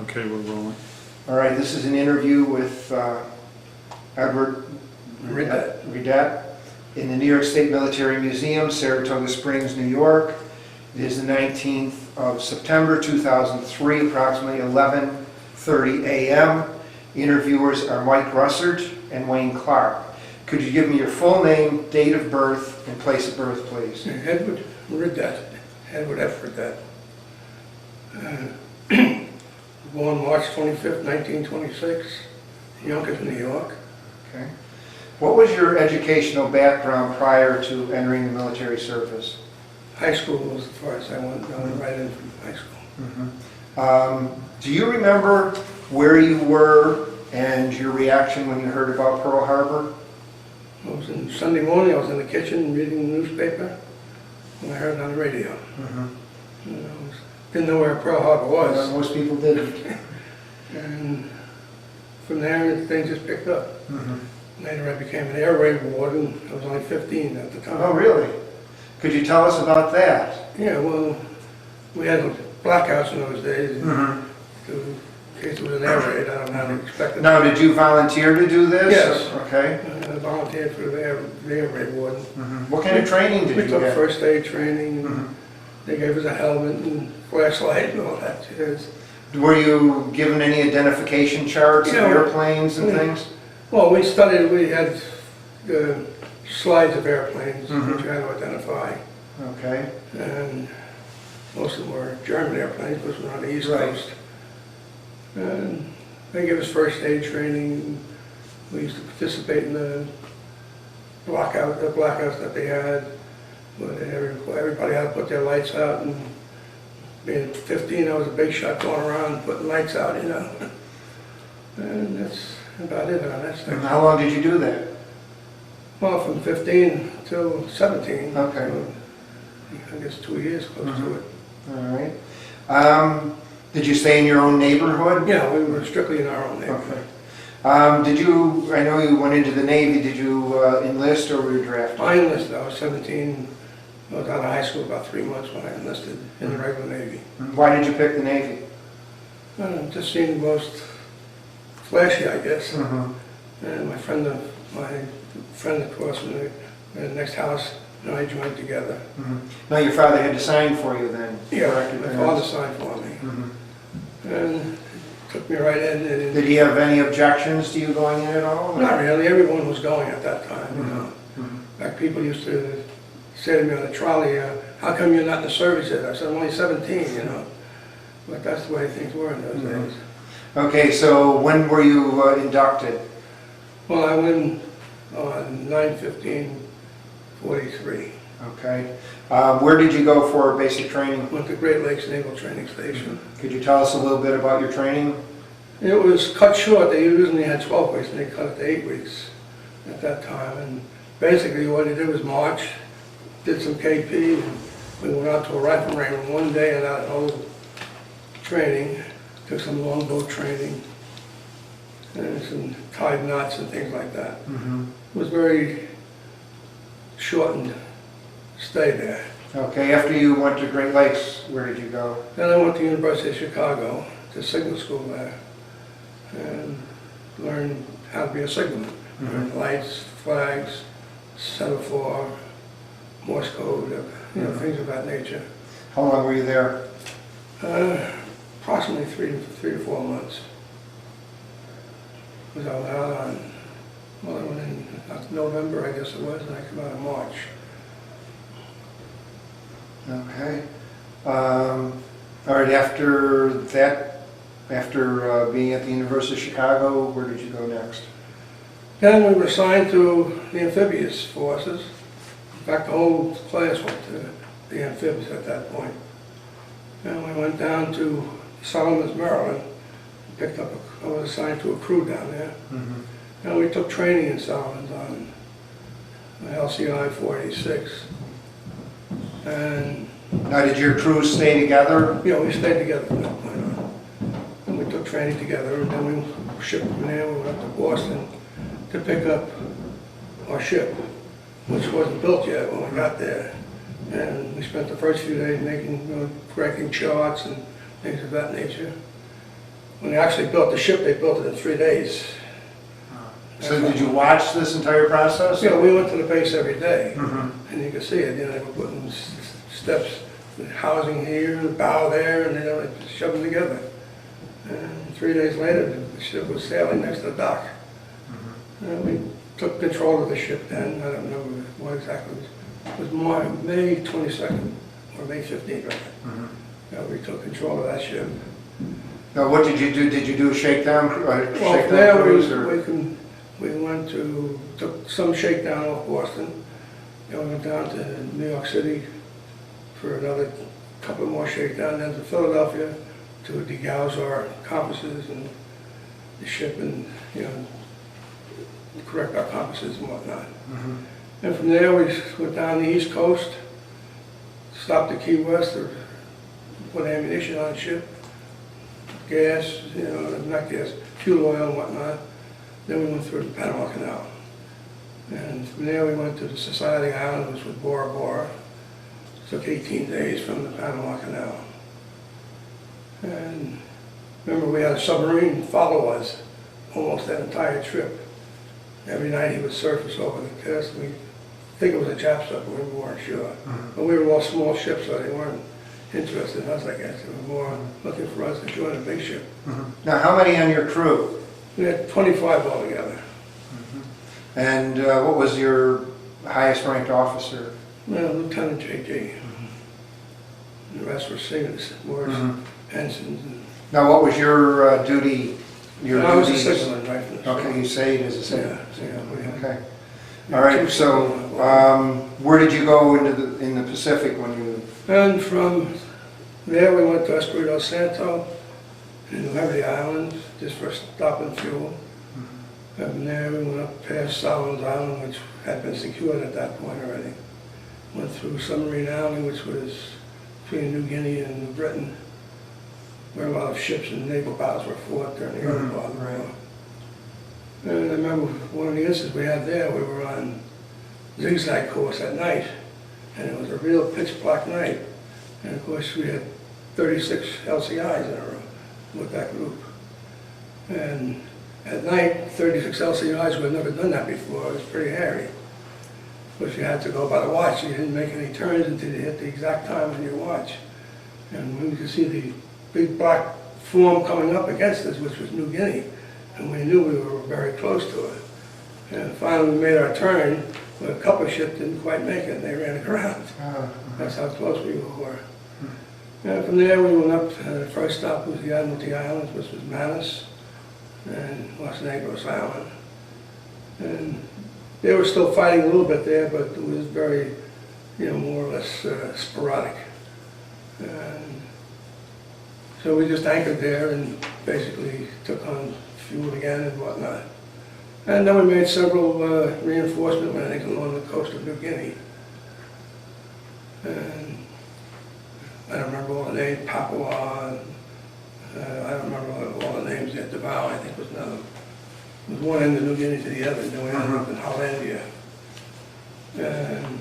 Okay, we're rolling. All right, this is an interview with Edward Riddett in the New York State Military Museum, Saratoga Springs, New York. It is the 19th of September 2003, approximately 11:30 a.m. Interviewers are Mike Russert and Wayne Clark. Could you give me your full name, date of birth, and place of birth, please? Edward Riddett, Edward F. Riddett. Born March 25th, 1926, Yonkers, New York. Okay. What was your educational background prior to entering the military service? High school was as far as I went, right in from high school. Mm-hmm. Do you remember where you were and your reaction when you heard about Pearl Harbor? I was in Sunday morning, I was in the kitchen reading the newspaper, and I heard it on the radio. Mm-hmm. And didn't know where Pearl Harbor was. Most people didn't. And from there, things just picked up. Mm-hmm. Later, I became an air raid warden. I was only 15 at the time. Oh, really? Could you tell us about that? Yeah, well, we had blackouts in those days. Mm-hmm. In case it was an air raid, I don't know how to expect it. Now, did you volunteer to do this? Yes. Okay. I volunteered for the air raid warden. Mm-hmm. What kind of training did We you took get? first aid training. And Mm-hmm. they gave us a helmet and flashlight and all that. Yes. Were you given any identification charts of Yeah. airplanes and Yeah. things? Well, we studied, we had slides of airplanes Mhm. which you had to identify. Okay. And most of them were German airplanes because we were on the East Right. Coast. And they gave us first aid training. We used to participate in the blackouts that they had. But everybody had to put their lights out, and being 15, I was a big shot going around putting lights out, you know. And that's about it on that And section. how long did you do that? Well, from 15 till 17. Okay. So, I guess 2 years close to Mhm. it. All right. Did you stay in your own neighborhood? Yeah, we were strictly in our own neighborhood. Okay. I know you went into the Navy, did you enlist or were you drafted? I enlisted, I was 17. I was out of high school about 3 months when I enlisted in the regular Navy. Why did you pick the Navy? Just seemed most flashy, I guess. Mm-hmm. And my friend across from the next house and I joined together. Mm-hmm. Now your father had to sign for you then? Yeah, correct? my father signed for me. Mm-hmm. And took me right in. And Did he have any objections to you going in at all? not really, everyone was going at that time, you know. Mm-hmm. Like people used to say to me on the trolley, how come you're not in the service yet? I said, I'm only 17, you know. But that's the way things were in those Mhm. days. Okay, so when were you inducted? Well, I went on 9/15/43. Okay. Where did you go for basic training? Went to Great Lakes Naval Training Station. Could you tell us a little bit about your training? It was cut short. They originally had 12 weeks, and they cut it to 8 weeks at that time. And basically what they did was march, did some KP, and we went out to a rifle range one day and out whole training, took some longbow training, and some tied knots and things like that. Mm-hmm. It was very shortened stay there. Okay, after you went to Great Lakes, where did you go? Then I went to the University of Chicago, to signal school there, and learned how to be a signalman. Mhm. Lights, flags, semaphore, Morse code, you know, Mhm. things of that nature. How long were you there? Approximately three to 4 months. Was I out on, well, I went in November, I guess it was, and I came out in March. Okay. All right, after that, after being at the University of Chicago, where did you go next? Then we were assigned to the amphibious forces. In fact, the whole class went to the amphibious at that point. And we went down to Solomons, Maryland. Picked up, I was assigned to a crew down there. Mm-hmm. And we took training in Solomons on LCI 486. And, Now, did your crew stay together? you know, we stayed together from that point on. And we took training together, and then we shipped from there, we went up to Boston to pick up our ship, which wasn't built yet when we got there. And we spent the first few days making, correcting charts and things of that nature. When they actually built the ship, they built it in 3 days. So did you watch this entire process? Yeah, we went to the base every day, Mhm. and you could see it, they were putting steps, housing here, the bow there, and they shoved them together. And 3 days later, the ship was sailing next to the dock. And we took control of the ship then, I don't remember what exactly, it was May 22nd, or May 15th, right? Yeah, we took control of that ship. Now, what did you do? Did you do a shakedown? Well, Shakedown there cruise, or? we went to, took some shakedown off Boston, then we went down to New York City for another couple more shakedown, then to Philadelphia to degauss our compasses and the ship and, correct our compasses and whatnot. And from there, we went down the East Coast, stopped at Key West to put ammunition on the ship, gas, not gas, fuel oil and whatnot. Then we went through the Panama Canal. And from there we went to the Society Island, which was Bora Bora. Took 18 days from the Panama Canal. And remember, we had a submarine follow us almost that entire trip. Every night he would surface over the coast. We think it was a Jap submarine, we weren't sure. But we were all small ships, so they weren't interested in us, I guess. They were more looking for us to join a big ship. Now, how many on your crew? We had 25 altogether. And what was your highest ranked officer? Well, Lieutenant J.G. The rest were singers, more ensigns. Now, what was your duty? I was a duties? signalman, right from the start. Okay, you say it as a signalman. Yeah, we had. Okay. All right. So, where did you go in the Pacific when you? And from there, we went to Espiritu Santo and New Hebrides Islands, just for stopping fuel. And from there, we went up past Solomon's Island, which had been secured at that point already. Went through Submarine Island, which was between New Guinea and New Britain, where a lot of ships and naval battles were fought during the early part of the war. And I remember one of the incidents we had there, we were on zigzag course at night, and it was a real pitch black night. And of course, we had 36 LCIs in a row with that group. And at night, 36 LCIs, we had never done that before. It was pretty hairy. But you had to go by the watch. You didn't make any turns until you hit the exact time on your watch. And we could see the big black form coming up against us, which was New Guinea. And we knew we were very close to it. And finally, we made our turn, but a couple of ships didn't quite make it, and they ran aground. That's how close we were. And from there, we went up, the first stop was the Admiralty Islands, which was Manus and Los Negros Island. And they were still fighting a little bit there, but it was very, more or less sporadic. And so we just anchored there and basically took on fuel again and whatnot. And then we made several reinforcement landings along the coast of New Guinea. And I don't remember all the names, Papua, I don't remember all the names yet. Naval, I think, was another. It was one end of New Guinea to the other, and then we ended up in Hollandia. And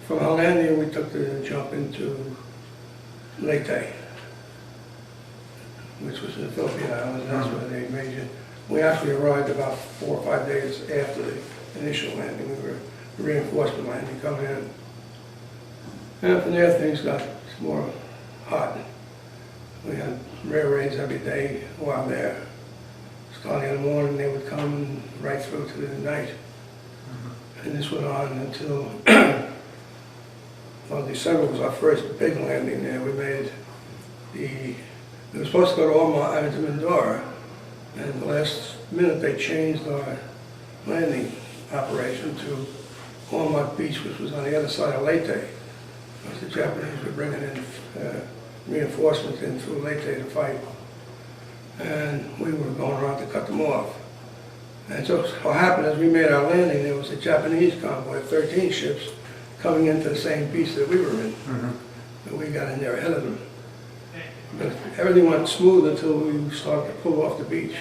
from Hollandia, we took the jump into Leyte, which was in the Philippine Islands. That's where they made it. We actually arrived about 4 or 5 days after the initial landing. We were reinforcement landing coming in. And from there, things got more hot. We had rare raids every day while there. Starting in the morning, they would come right through to the night. And this went on until, well, December was our first big landing there. We made we were supposed to go to Omaha to Mindoro, and the last minute they changed our landing operation to Omaha Beach, which was on the other side of Leyte. Because the Japanese were bringing in reinforcements in through Leyte to fight. And we were going around to cut them off. And so what happened is we made our landing, there was a Japanese convoy of 13 ships coming into the same beach that we were in. And we got in there ahead of them. But everything went smooth until we started to pull off the beach.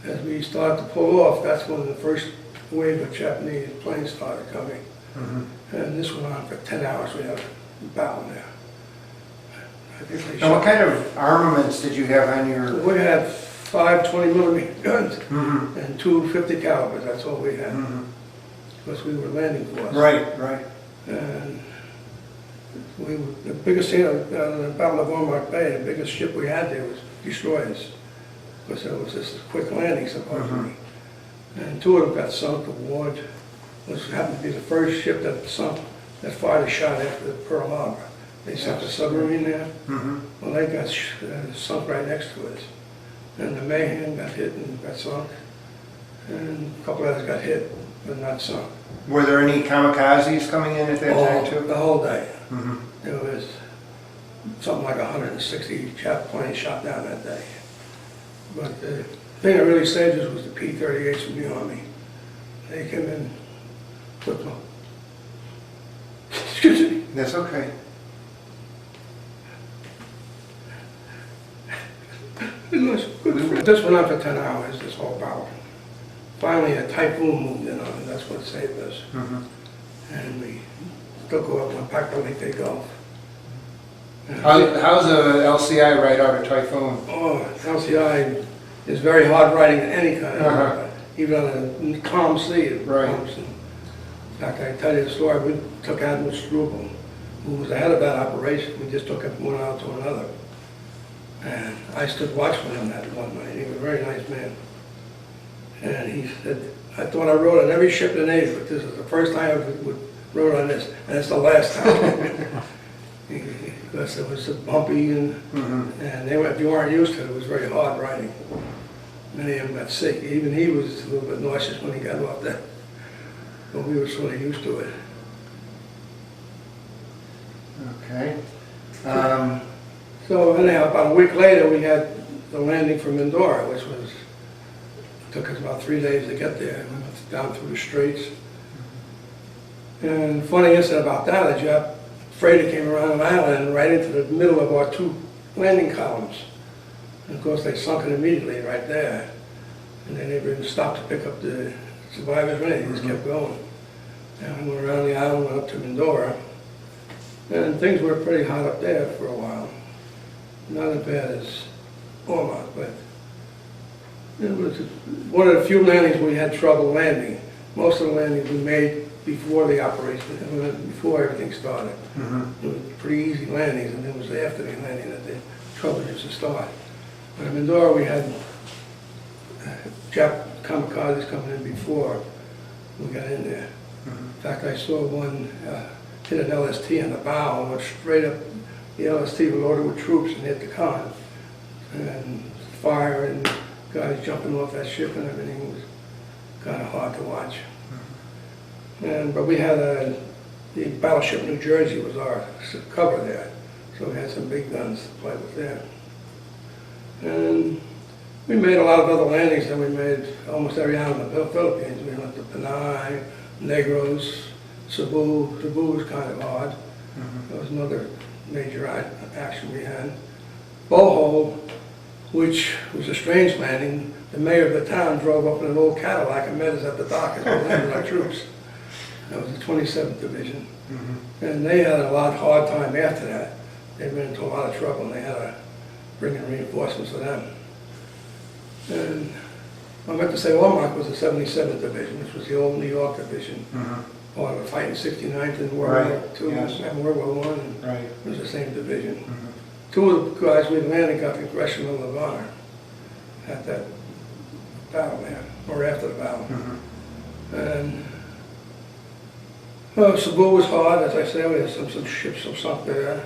As we started to pull off, that's when the first wave of Japanese planes started coming. And this went on for 10 hours. We had a battle there. I think they And what shot. kind of armaments did you have on your? We had 5 20-millimeter guns Mhm. and 2 50 calibers, that's all we had, Mhm. because we were landing force. Right, right. And the biggest thing on the Battle of Ormoc Bay, the biggest ship we had there was destroyers, because it was just a quick landing supposedly. And 2 of them got sunk. The Ward happened to be the first ship that sunk, that fired a shot after Pearl Harbor. They sunk a submarine there. Mhm. Well, they got sunk right next to it. And the Mayhem got hit and got sunk. And a couple others got hit, but not sunk. Were there any kamikazes coming in at that time too? The whole day. Mhm. There was something like 160 planes shot down that day. But the thing that really saved us was the P-38s from the Army. They came in, took them. Excuse me. That's okay. This went on for 10 hours, this whole battle. Finally, a typhoon moved in on it, that's what saved us. Mhm. And we still go up on Packer Lake, they go. How's a LCI right out of Typhoon? Oh, LCI is very hard riding in any kind of, Uh-huh. even on a calm sea. It Right. pumps. In fact, I tell you the story, we took Admiral Struble, who was the head of that operation. We just took him from one out to another. And I stood watching him that one night. He was a very nice man. And he said, I thought I rode on every ship in the Navy, but this is the first time I rode on this, and it's the last time. Because it was bumpy and if you weren't used to it, it was very hard riding. Many of them got sick. Even he was a little bit nauseous when he got off that. But we were sort of used to it. Okay. So anyhow, about a week later, we had the landing from Mindora, which took us about 3 days to get there. We went down through the straits. And the funny incident about that, a Jap freighter came around an island right into the middle of our 2 landing columns. And of course, they sunk it immediately right there. And they never even stopped to pick up the survivors, really. They just kept going. And we went around the island, went up to Mindora. And things were pretty hot up there for a while. Not as bad as Ormoc, but it was one of the few landings we had trouble landing. Most of the landings we made before the operation, before everything started. It was pretty easy landings, and it was after the landing that the trouble used to start. But in Mindora, we had Jap kamikazes coming in before we got in there. In fact, I saw one hit an LST on the bow and went straight up. The LST was loaded with troops and hit the con. And fire and guys jumping off that ship and everything was kind of hard to watch. But we had the battleship New Jersey was our cover there. So we had some big guns to play with there. And we made a lot of other landings that we made almost every island in the Philippines. We went to Panay, Negros, Cebu. Cebu was kind of odd. That was another major action we had. Bohol, which was a strange landing. The mayor of the town drove up in an old Cadillac and met us at the dock as we landed our troops. That was the 27th Division. And they had a hard time after that. They ran into a lot of trouble and they had to bring in reinforcements for them. And I meant to say Ormoc was the 77th Division, which was the old New York Division. Part of the fight in 69th and World War II and World War I. It was the same division. 2 of the guys we landed got the Congressional Medal of Honor at that battle there, or after the battle. And Cebu was hard, as I say. We had some ships sunk there.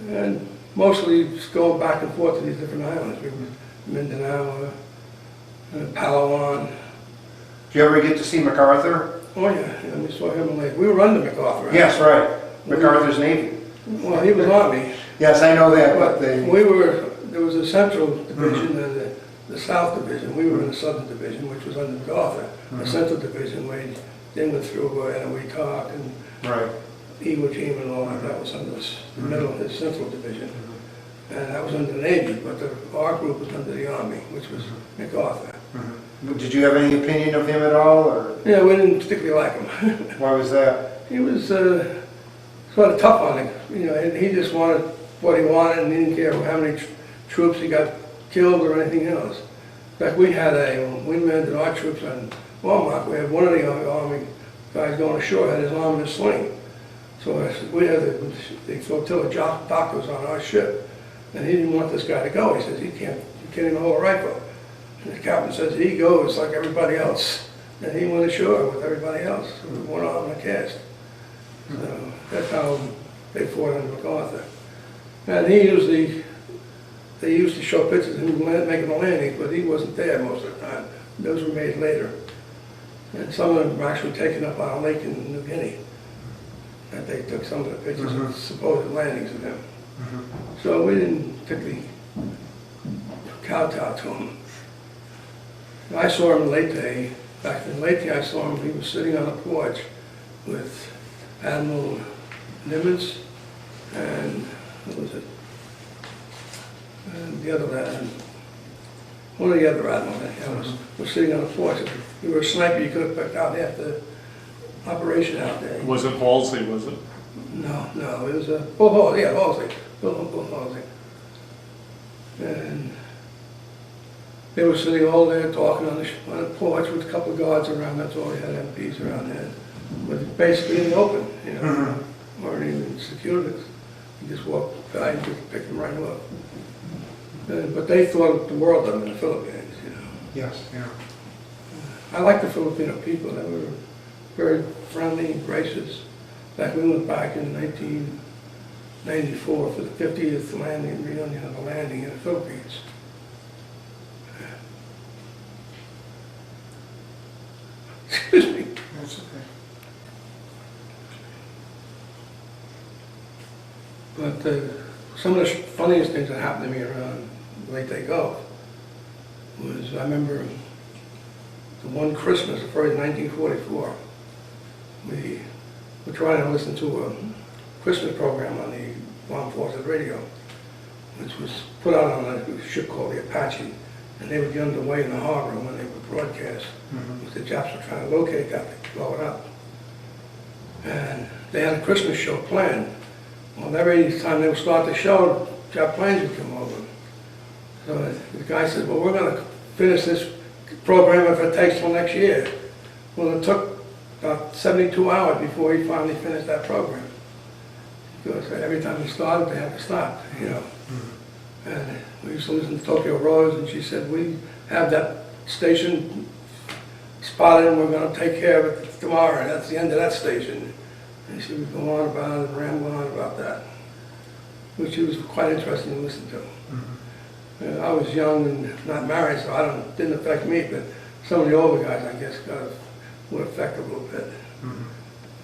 And mostly just going back and forth to these different islands. We were Mindanao, Palawan. Did you ever get to see MacArthur? Oh yeah, we saw him in Lake. We were under MacArthur. Right? Yes, right. MacArthur's Navy. Well, he was Army. Yes, I know that, but there was a Central Division and the South Division. We were in the Southern Division, which was under MacArthur. The Central Division, where they went through Anawee and Iwo Jima and all that. That was under the middle of the Central Division. And that was under the Navy, but our group was under the Army, which was MacArthur. Did you have any opinion of him at all, or Yeah, we didn't particularly like him. why was that? He was sort of tough on him, you know, and he just wanted what he wanted and he didn't care how many troops he got killed or anything else. In fact, we had we landed our troops on Walmart. We had one of the army guys going ashore, had his arm in a sling. So we had the flotilla doctors on our ship, and he didn't want this guy to go. He says, you can't even hold a rifle. And the captain says, he goes like everybody else. And he went ashore with everybody else, with one arm and a cast. So that's how they fought under MacArthur. And they used to show pictures of him making the landings, but he wasn't there most of the time. Those were made later. And some of them were actually taken up on a lake in New Guinea. And they took some of the pictures of supposed landings of him. So we didn't particularly kowtow to him. I saw him in Leyte. Back in Leyte, I saw him, he was sitting on a porch with Admiral Nimitz and, what was it? And the other admiral, one of the other admirals was sitting on a porch. If you were a sniper, you could have picked out half the operation out there. Was it Halsey, was it? No, it was Halsey, Halsey. And they were sitting all there talking on the porch with a couple of guards around. That's all they had, MPs around there. But basically in the open, you know, weren't even secured. You just walked by and just picked them right up. But they thought the world of them in the Philippines, you know. Yes, yeah. I like the Filipino people. They were very friendly and gracious. In fact, we went back in 1994 for the 50th reunion of the landing in the Philippines. Excuse me. That's okay. But some of the funniest things that happened to me around Leyte Gulf was, I remember the one Christmas, the first 1944, we were trying to listen to a Christmas program on the Armed Forces radio, which was put out on a ship called the Apache, and they would get underway in the harbor when they would broadcast. The Japs were trying to locate that, to blow it up. And they had a Christmas show planned. Well, every time they would start the show, Jap planes would come over. So the guy said, well, we're going to finish this program if it takes till next year. Well, it took about 72 hours before he finally finished that program. Because every time he started, they had to stop, you know. And we used to listen to Tokyo Rose, and she said, we have that station spotted, and we're going to take care of it tomorrow, and that's the end of that station. And she would go on about it and ramble on about that, which was quite interesting to listen to. I was young and not married, so it didn't affect me, but some of the older guys, I guess, would affect a little bit.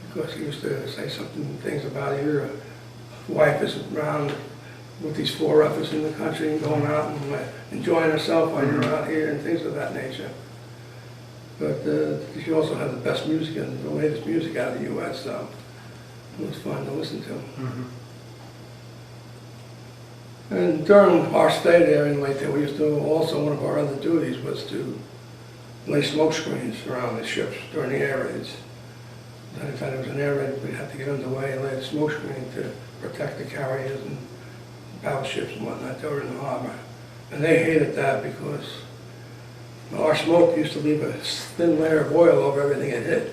Because he used to say things about your wife is around with these 4 of us in the country and going out and enjoying herself while you're out here and things of that nature. But she also had the best music and the latest music out of the U.S., so it was fun to listen to. And during our stay there in Leyte, we used to also, one of our other duties was to lay smoke screens around the ships during the air raids. Anytime there was an air raid, we'd have to get underway and lay a smoke screen to protect the carriers and battleships and whatnot that were in the harbor. And they hated that because our smoke used to leave a thin layer of oil over everything it hit.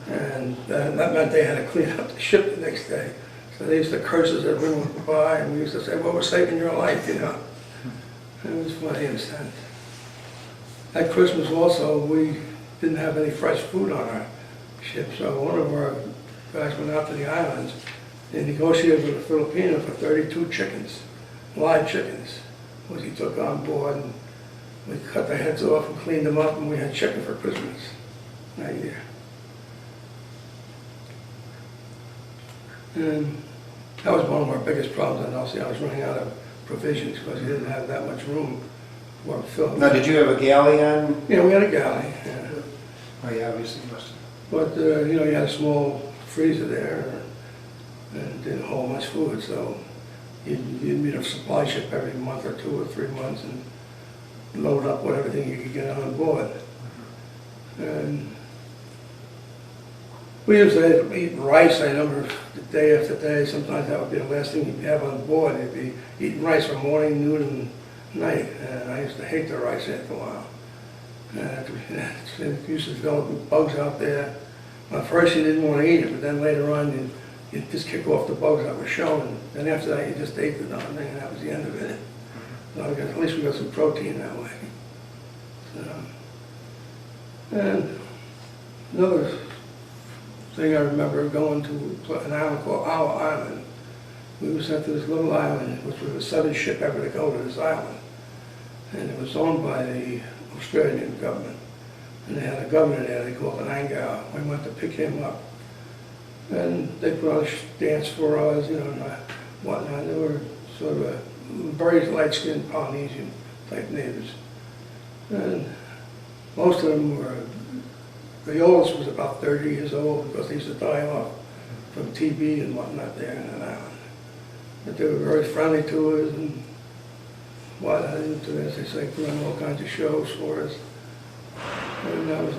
And that meant they had to clean up the ship the next day. So they used to curse us every one went by, and we used to say, well, we're saving your life, you know. It was funny in a sense. At Christmas also, we didn't have any fresh food on our ship, so one of our guys went out to the islands and negotiated with a Filipino for 32 chickens, live chickens, which he took on board, and we cut their heads off and cleaned them up, and we had chicken for Christmas that year. And that was one of our biggest problems at LC. I was running out of provisions because we didn't have that much room for Phil. Now, did you have a galley on? Yeah, we had a galley. Yeah. Oh, yeah, obviously you must have. But, you know, you had a small freezer there and didn't hold much food, so you'd meet a supply ship every month or 2 or 3 months and load up with everything you could get on board. And We used to eat rice, I remember, day after day. Sometimes that would be the last thing you'd have on board. You'd be eating rice from morning, noon, and night. And I used to hate the rice after a while. It used to develop bugs out there. At first you didn't want to eat it, but then later on you'd just kick off the bugs that were showing. Then after that you just ate the darn thing, and that was the end of it. So at least we got some protein that way. So, and another thing I remember going to an island called Our Island. We were sent to this little island, which was the southern ship ever to go to this island. And it was owned by the Australian government. And they had a governor there, they called an Angao. We went to pick him up. And they put on a dance for us, you know, and whatnot. They were sort of a very light-skinned Polynesian type natives. And most of them were, the oldest was about 30 years old because they used to die off from TB and whatnot there in that island. But they were very friendly to us and whatnot, as they say, put on all kinds of shows for us. And that was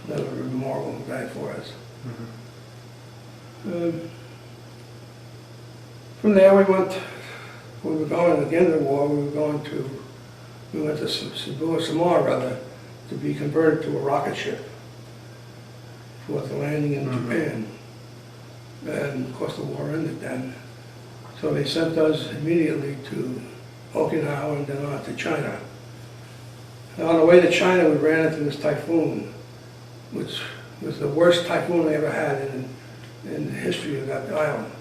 another memorable day for us. From there we were going, at the end of the war, we went to Samoa rather, to be converted to a rocket ship for the landing in Japan. And of course the war ended then. So they sent us immediately to Okinawa and then on to China. And on the way to China we ran into this typhoon, which was the worst typhoon I ever had in the history of that island.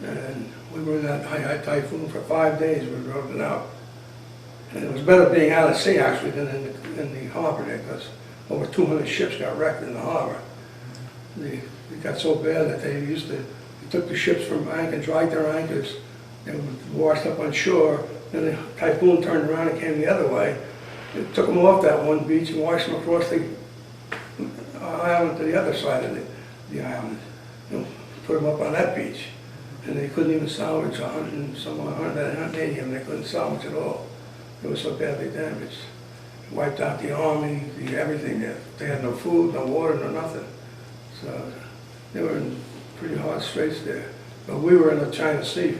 And we were in that high typhoon for 5 days. We rode it out. And it was better being out at sea actually than in the harbor there, because over 200 ships got wrecked in the harbor. It got so bad that they took the ships from anchor, dragged their anchors, they were washed up on shore, then the typhoon turned around and came the other way. It took them off that one beach and washed them across the island to the other side of the island. Put them up on that beach. And they couldn't even salvage 180 of them, they couldn't salvage at all. They were so badly damaged. It wiped out the army, everything there. They had no food, no water, no nothing. So they were in pretty hard straits there. But we were in the China Sea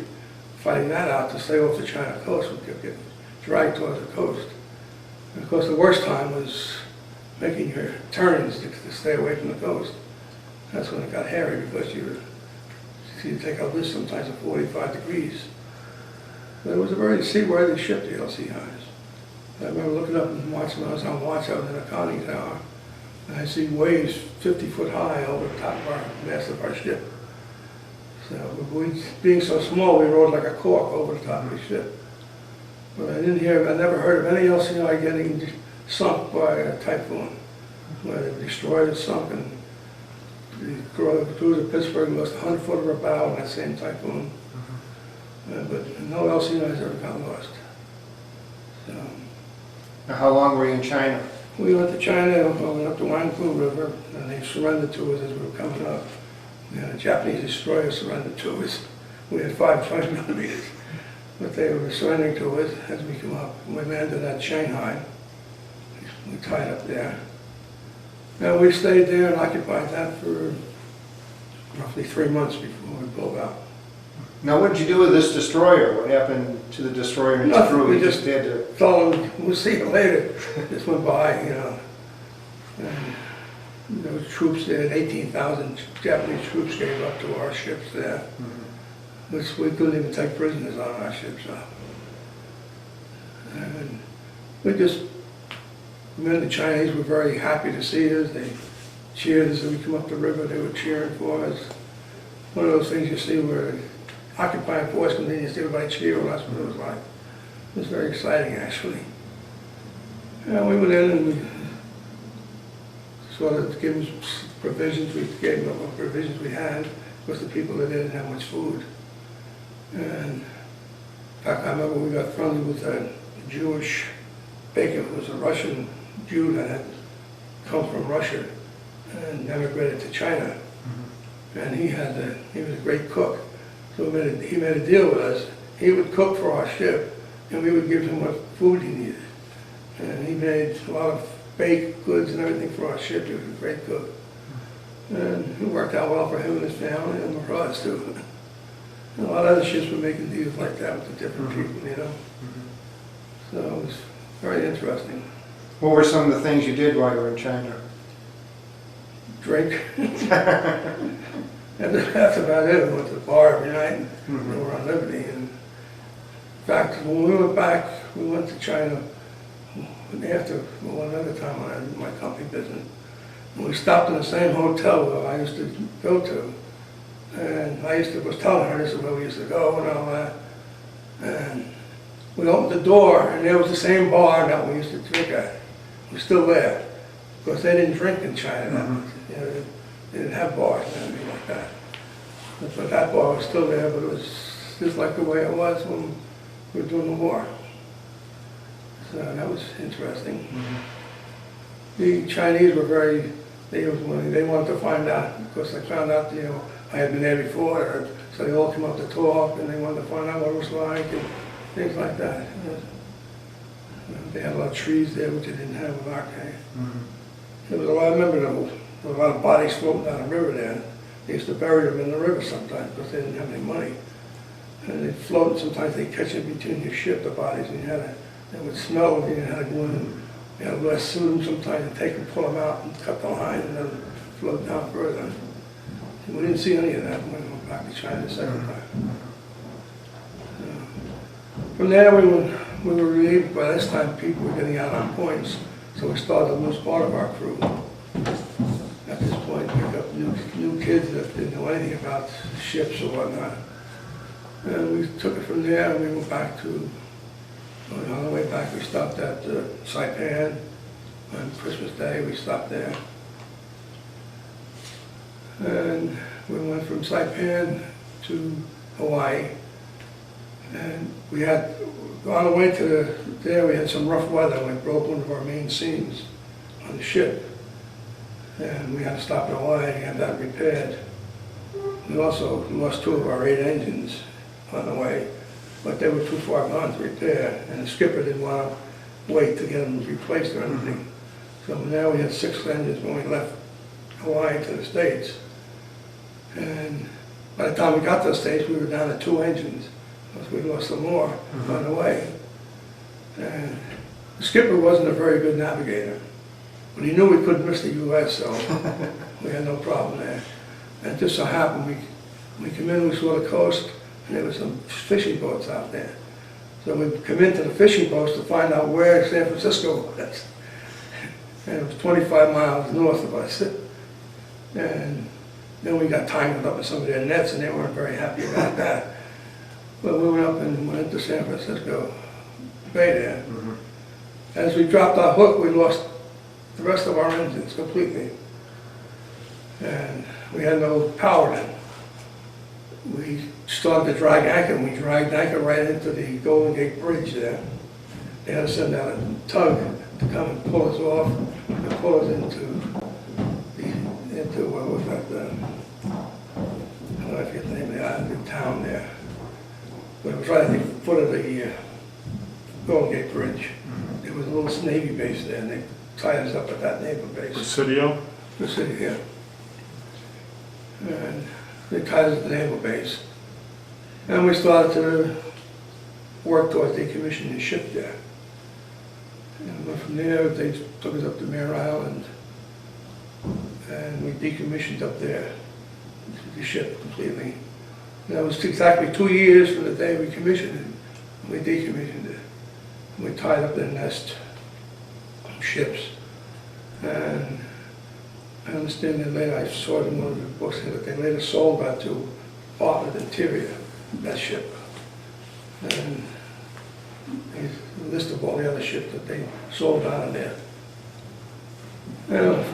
fighting that out to stay off the China coast. We kept getting dragged towards the coast. And of course the worst time was making your turns to stay away from the coast. That's when it got hairy because you take a risk sometimes of 45 degrees. But it was a very seaworthy ship, the LC Hines. I remember looking up and watching, when I was on watch, I was in a conning tower, and I see waves 50 foot high over the top of our mast of our ship. So we, being so small, we rode like a cork over the top of the ship. But I never heard of any LCI getting sunk by a typhoon, where they destroyed and sunk, and the cruise of Pittsburgh lost 100 foot of her bow in that same typhoon. But no LCIs ever got lost. So, Now, how long were you in China? we went to China, went up the Wangfu River, and they surrendered to us as we were coming up. A Japanese destroyer surrendered to us. We had 5 20 millimeters, but they were surrendering to us as we come up. We landed at Shanghai. We tied up there. And we stayed there and occupied that for roughly 3 months before we pulled out. Now, what did you do with this destroyer? What happened to the destroyer and its Nothing, crew? we You just had to... told them, we'll see you later. Just went by, you know. And there was troops there, 18,000 Japanese troops came up to our ships there, which we couldn't even take prisoners on our ships. So. And we just, the Chinese were very happy to see us. They cheered us as we come up the river. They were cheering for us. One of those things you see where occupying force comes in, you see everybody cheering. That's what it was like. It was very exciting, actually. And we went in and we sort of gave them provisions. We gave them what provisions we had, because the people that didn't have much food. And in fact, I remember we got friendly with a Jewish baker who was a Russian Jew that had come from Russia and emigrated to China. And he was a great cook. So he made a deal with us. He would cook for our ship, and we would give him what food he needed. And he made a lot of baked goods and everything for our ship. He was a great cook. And it worked out well for him and his family and for us too. And a lot of other ships were making deals like that with the different people, you know. So it was very interesting. What were some of the things you did while you were in China? Drink. And that's about it. We went to the bar every night and we were on Liberty. And in fact, when we went back, we went to China after one other time when I did my company business. And we stopped in the same hotel where I used to go to. And I was telling her this is where we used to go and all that. And we opened the door and there was the same bar that we used to drink at. It was still there. Because they didn't drink in China that much. You know, they didn't have bars and anything like that. But that bar was still there, but it was just like the way it was when we were doing the war. So that was interesting. The Chinese were very, they wanted to find out, because they found out, you know, I had been there before, so they all came up to talk and they wanted to find out what it was like and things like that. They had a lot of trees there, which they didn't have in our day. There was a lot, I remember there was a lot of bodies floating down the river there. They used to bury them in the river sometimes because they didn't have any money. And they'd float, and sometimes they'd catch it between your ship, the bodies, and you had to, they would smell, and you had to go in and you had to lasso them sometimes and take them, pull them out and cut the line and then float down further. And we didn't see any of that when we went back to China the second time. From there we were relieved. By this time people were getting out on points, so we started to lose part of our crew. At this point, we picked up new kids that didn't know anything about ships or whatnot. And we took it from there and we went back to, on the way back we stopped at Saipan on Christmas Day, we stopped there. And we went from Saipan to Hawaii. And we had, on the way to there we had some rough weather and we broke one of our main seams on the ship. And we had to stop in Hawaii and have that repaired. We also lost 2 of our 8 engines on the way, but they were too far gone to repair, and the skipper didn't want to wait to get them replaced or anything. So now we had 6 engines when we left Hawaii to the States. And by the time we got to the States, we were down to 2 engines, because we lost some more on the way. And the skipper wasn't a very good navigator. But he knew we couldn't miss the U.S., so we had no problem there. And it just so happened, we came in, we saw the coast, and there were some fishing boats out there. So we come into the fishing boats to find out where San Francisco was. And it was 25 miles north of us. And then we got tangled up in some of their nets, and they weren't very happy about that. But we went up and went into San Francisco Bay there. As we dropped our hook, we lost the rest of our engines completely. And we had no power then. We started to drag anchor, and we dragged anchor right into the Golden Gate Bridge there. They had to send out a tug to come and pull us off and pull us into what was that, I don't know if you forget the name of the island, the town there. But it was right at the foot of the Golden Gate Bridge. There was a little Navy base there, and they tied us up at that naval base. Presidio? Presidio, yeah. And they tied us at the naval base. And we started to work towards decommissioning the ship there. And from there, they took us up to Mare Island, and we decommissioned up there the ship completely. And that was exactly 2 years from the day we commissioned it. We decommissioned it. We tied up the nest ships. And I understand that later, I saw it in one of the books here, that they later sold that to Bartlett Interior, that ship. And a list of all the other ships that they sold out of there. And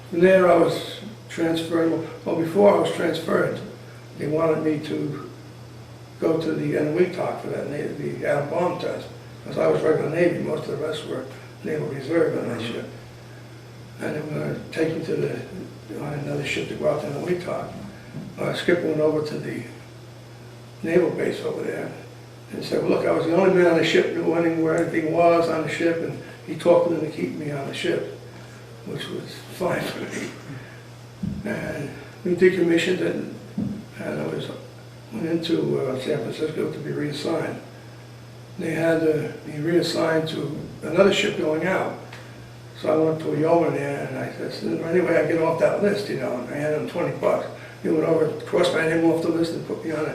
from there I was transferred, well before I was transferred, they wanted me to go to the NWTOC for that, the atom bomb test. Because I was regular Navy, most of the rest were Naval Reserve on that ship. And they were going to take me to on another ship to go out to NWTOC. Skipper went over to the naval base over there and said, well, look, I was the only man on the ship who knew where anything was on the ship, and he talked to them to keep me on the ship, which was fine for me. And we decommissioned it, and I went into San Francisco to be reassigned. They had me reassigned to another ship going out. So I went to a yeoman there, and I said, "Is there any way I get off that list, you know?" And I had him $20. He went over, crossed my name off the list, and put me on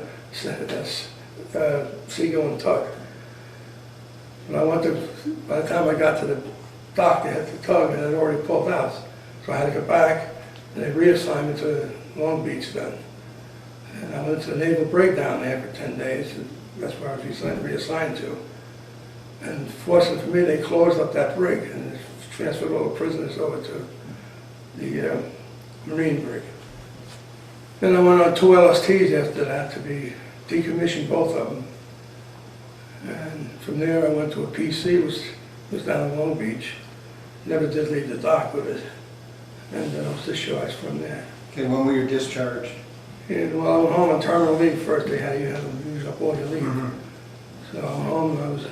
a seagoing tug. And by the time I got to the dock, they had the tug, and it had already pulled out. So I had to go back, and they reassigned me to Long Beach then. And I went to the Naval breakdown there for 10 days, and that's where I was reassigned to. And fortunately for me, they closed up that brig and transferred all the prisoners over to the Marine brig. Then I went on 2 LSTs after that to be decommissioned, both of them. And from there I went to a PC, was down in Long Beach. Never did leave the dock with it. And then I was discharged from there. Okay, when were you discharged? And well, I went home on terminal leave first. You had to use up all your leave. So I went home, I was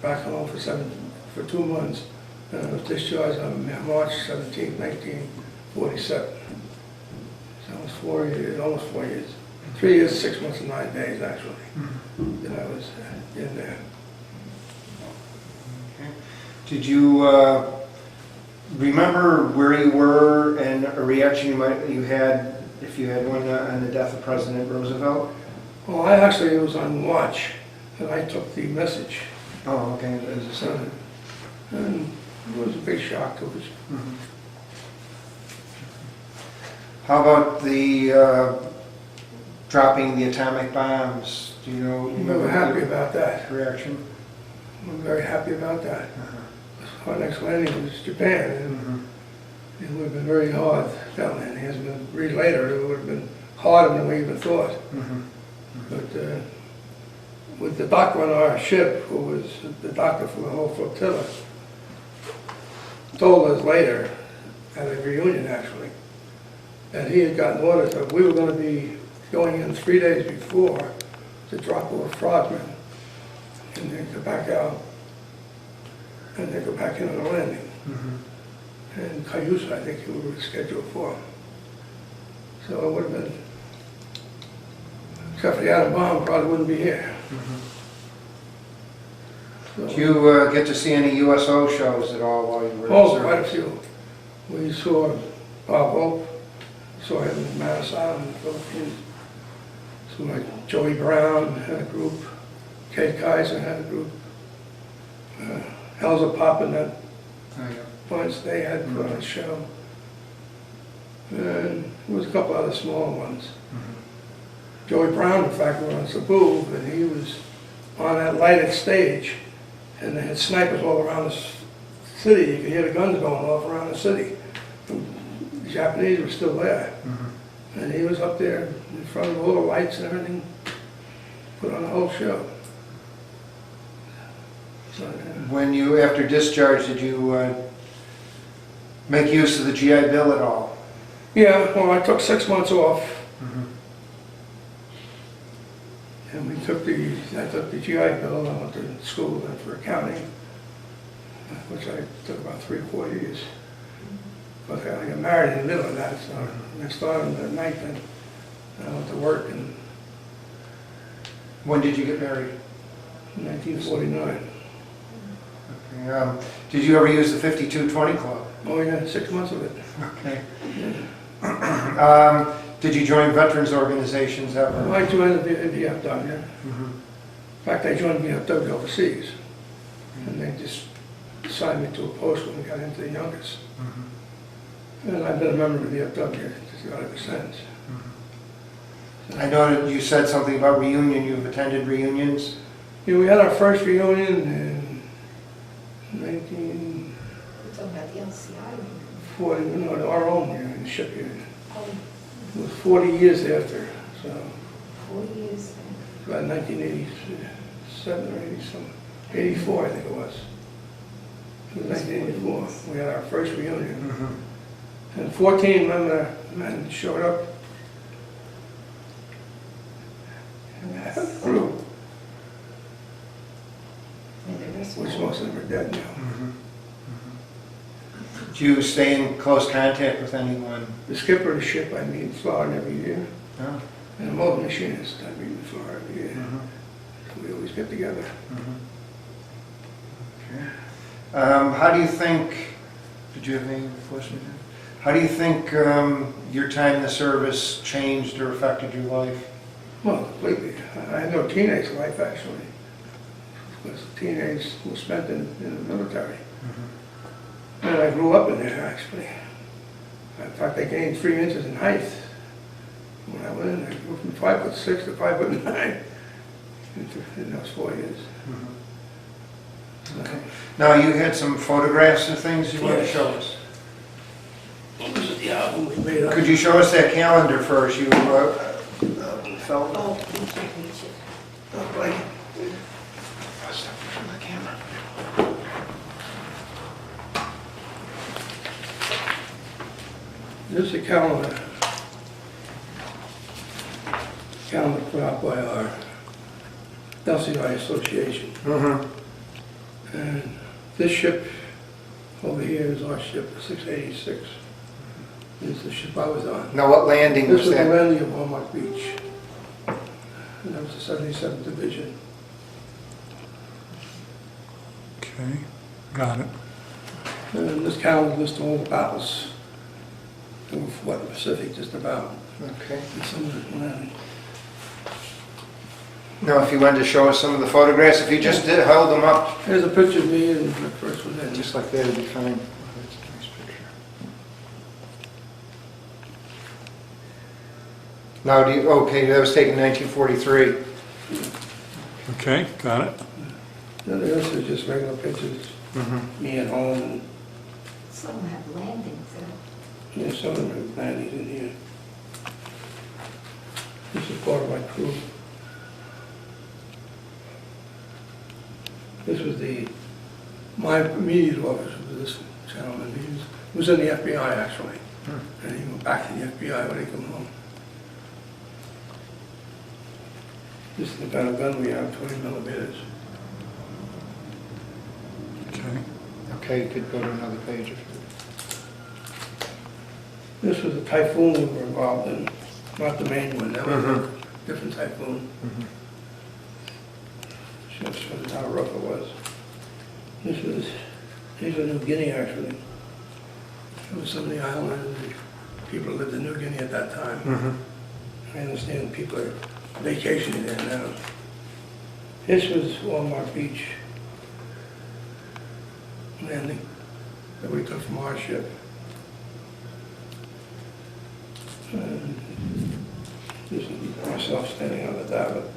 back home for 2 months. And I was discharged on March 17, 1947. So it was 4 years, almost 4 years. 3 years, 6 months, and 9 days, actually, that I was in there. Okay. Did you remember where you were and a reaction you had if you had one on the death of President Roosevelt? Well, I actually was on watch, and I took the message. Oh, okay. As a son. And it was a big shock to us. How about the dropping the atomic bombs? Do you know? We were happy about that. Reaction? We were very happy about that. Our next landing was Japan, and it would have been very hard down there. As we read later, it would have been harder than we even thought. But with the doctor on our ship, who was the doctor for the whole flotilla, told us later, at a reunion actually, that he had gotten orders that we were going to be going in 3 days before to drop off frogmen and then go back out and then go back in on the landing. And Cayuse, I think we were scheduled for. So it would have been, except for the atom bomb, probably wouldn't be here. So, Did you get to see any USO shows at all while you were in oh, service? quite a few. We saw Bob Hope, saw him in Manus Island in the Philippines. So like Joey Brown had a group, Kate Kaiser had a group, Elza Poppin once they had put on a show. And there was a couple other small ones. Joey Brown, in fact, was on Cebu, and he was on that lighted stage, and they had snipers all around the city. You could hear the guns going off around the city. The Japanese were still there. And he was up there in front of all the lights and everything, put on the whole show. So, When you, after discharge, did you make use of the GI Bill at all? yeah, well, I took 6 months off. And I took the GI Bill, I went to school then for accounting, which I took about 3 or 4 years. But I got married in the middle of that, so I started at night then. I went to work in When did you get married? 1949. Okay. Did you ever use the 5220 Club? Oh yeah, 6 months of it. Okay. Did you join veterans organizations ever? I joined the VFW. In fact, I joined the VFW overseas. And they just assigned me to a post when we got into the Yonkers. And I've been a member of the VFW just ever since. I know that you said something about reunion. You've attended reunions? Yeah, we had our first reunion in 1940, You're talking about the LCI? no, our own reunion, ship union. Oh, It was 40 years after, so 40 years. about 1987 or 80 something. 84, I think it was. It was 1984. We had our first reunion. And 14 men showed up. And that group, And the rest which were- most of them are dead now. Did Do you stay in close contact with anyone? The skipper of the ship I meet in Florida every year, No? and the motor machinist I meet in Florida every year. Mhm. So we always get together. Okay. How do you think, did you have any questions? How do you think your time in the service changed or affected your life? Well, completely. I had no teenage life, actually. Because teenage was spent in the military. And I grew up in there, actually. In fact, I gained 3 inches in height when I went in. I grew from 5'6" to 5'9" in those 4 years. Okay. Now, you had some photographs and things you want to Yes. show us. This is the album we made up. Could you show us that calendar first, you fellow? Oh, we can't reach it. Oh, right. Step from the camera. This is a calendar. Calendar put out by our LCI Association. And this ship over here is our ship, 686. This is the ship I was on. Now, what landing This was was the that? landing of Walmart Beach. And that was the 77th Division. Okay, got it. And this calendar lists all the battles of what the Pacific just about. Okay. And some of the landing. Now, if you wanted to show us some of the photographs, if you just held them up, Here's a picture of me and the first one in. just like that, it'd be fine. That's a nice picture. Now, okay, that was taken in 1943. Okay, got it. The rest is just regular pictures, me at home, and Some have landings there. some of the landings in here. This is part of my crew. This was my immediate officer was this gentleman. He was in the FBI, actually. And he went back to the FBI when he came home. This is the kind of gun we have, 20 millimeters. Okay, Okay, you could go to another page if you This was a typhoon we were involved in, not the main one, that was a different typhoon. Just shows how rough it was. These are New Guinea, actually. It was some of the islands, people lived in New Guinea at that time. I understand people are vacationing there now. This was Walmart Beach landing that we took from our ship. And this is myself standing on the davit.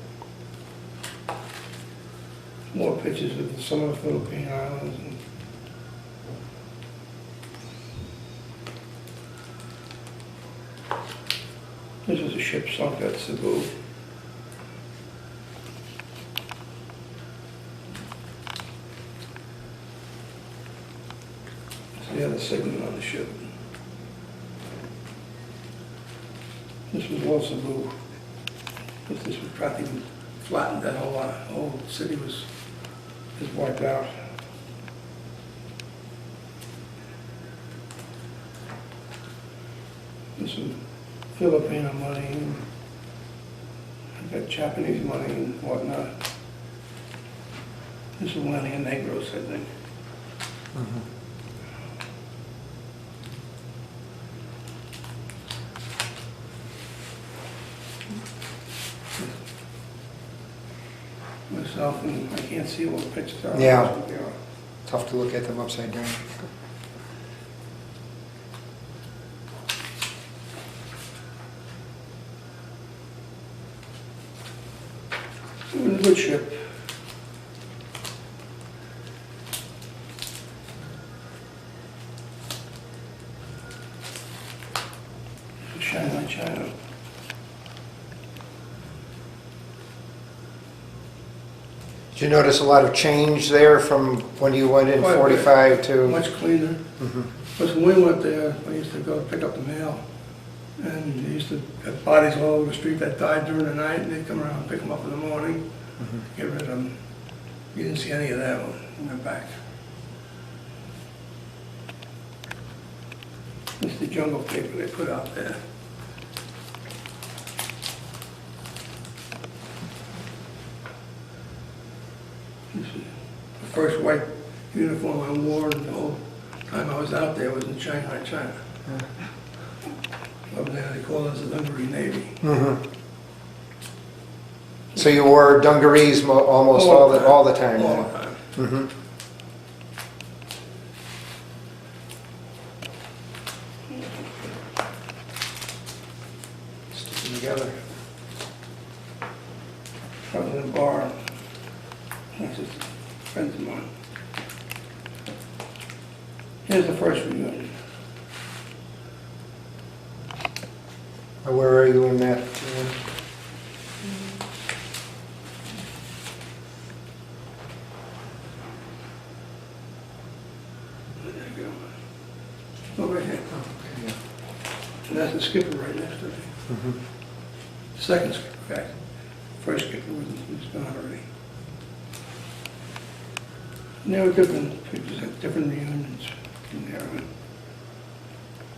More pictures of some of the Philippine islands. And this is a ship sunk at Cebu. It's the other segment on the ship. This was all Cebu. This was practically flattened. That whole city was just wiped out. This was Filipino money, and I got Japanese money and whatnot. This was landing in Negros, I think. Myself, and I can't see what the pictures are. Yeah. Tough to look at them upside down. It was a good ship. China. Did you notice a lot of change there from when you went in Quite a bit. 45 to? Much cleaner. Because when we went there, I used to go pick up the mail. And they used to have bodies all over the street that died during the night, and they'd come around and pick them up in the morning, get rid of them. You didn't see any of that when we went back. This is the jungle paper they put out there. This is the first white uniform I wore the whole time I was out there was in Shanghai, China. Over there, they call us the Dungaree Navy. So you wore dungarees almost all the time? All then? the time. Mhm. Sticking together. I was in a bar. That's just friends of mine. Here's the first reunion. Where are you in that? There you go. Over here. And that's the skipper right next to me. Second skipper, in fact. First skipper was gone already. And there were different pictures at different reunions in there.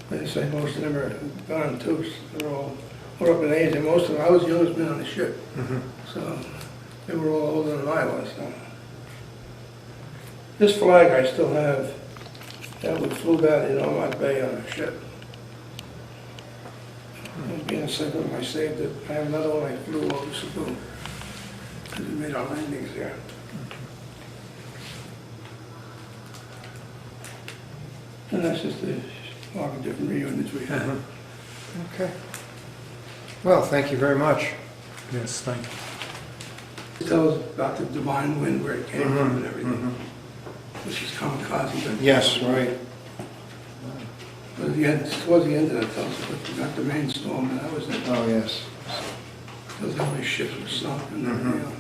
They say most of them are gone too. They're all up in age, and most of them, I was the youngest man on the ship. So they were all older than I was. So. This flag I still have. That we flew that in Omak Bay on a ship. And being a second one, I saved it. I have another one I flew over Cebu. Because we made our landings there. And that's just all the different reunions we had. Okay. Well, thank you very much. Yes, thank you. It tells about the divine wind, where it came from and everything. Which is kamikaze. But Yes, right. But at the end, towards the end of it, tells us that we got the rainstorm, and that was it. Oh, yes. Those only ships were sunk and everything else.